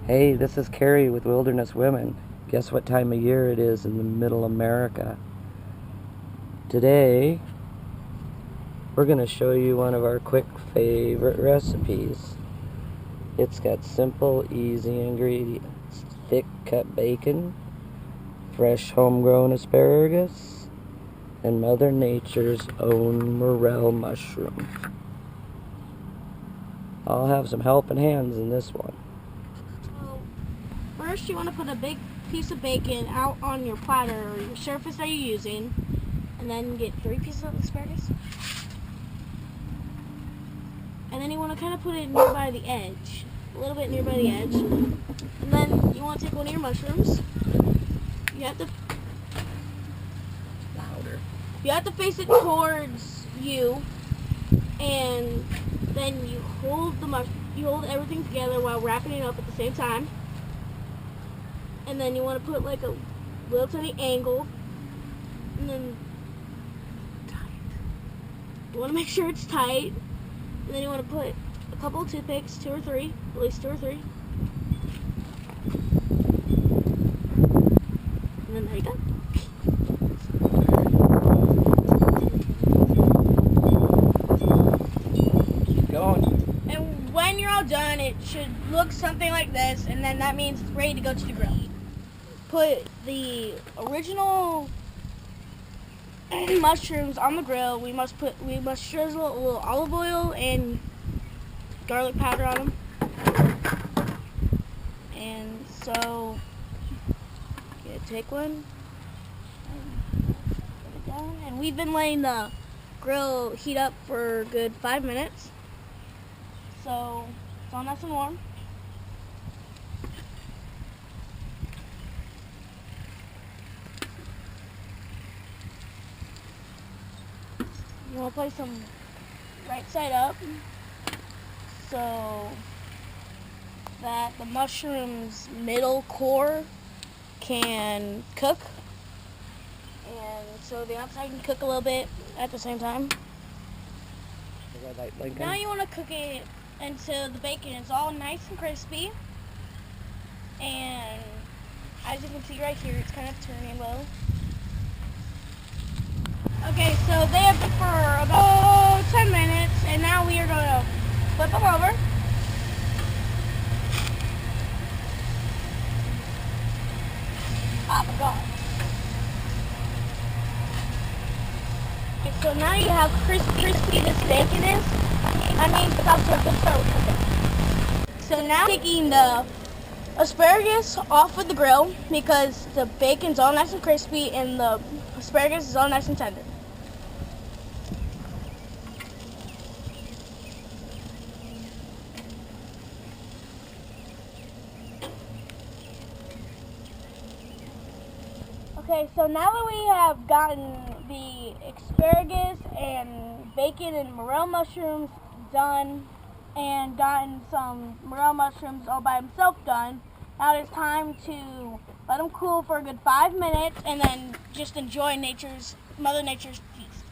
Hey, this is Carrie with Wilderness Women. Guess what time of year it is in the middle America? Today, we're going to show you one of our quick favorite recipes. It's got simple, easy ingredients. Thick cut bacon, fresh homegrown asparagus, and Mother Nature's own morel mushroom. I'll have some helping hands in this one. First, you want to put a big piece of bacon out on your platter or your surface that you're using, and then get 3 pieces of asparagus. And then you want to kind of put it nearby the edge, a little bit nearby the edge. And then you want to take one of your mushrooms. You have to Louder. You have to face it towards you, and then you hold everything together while wrapping it up at the same time. And then you want to put like a little tiny angle, and then you want to make sure it's tight. And then you want to put a couple of toothpicks, 2 or 3, at least 2 or 3. And then there you go. Keep going. And when you're all done, it should look something like this, and then that means it's ready to go to the grill. Put the original mushrooms on the grill. We must drizzle a little olive oil and garlic powder on them. And so, take one and put it down. And we've been letting the grill heat up for a good 5 minutes. So it's all nice and warm. You want to place them right side up so that the mushroom's middle core can cook, and so the outside can cook a little bit at the same time. Now you want to cook it until the bacon is all nice and crispy, and as you can see right here, it's kind of turning low. Okay, so they have been for about 10 minutes, and now we are going to flip them over. Oh my God. Okay, so now you have crispy this bacon is. That means it's off to a good start with cooking. So now taking the asparagus off of the grill because the bacon's all nice and crispy and the asparagus is all nice and tender. Okay, so now that we have gotten the asparagus and bacon and morel mushrooms done, and gotten some morel mushrooms all by himself done, now it's time to let them cool for a good 5 minutes and then just enjoy Mother Nature's feast.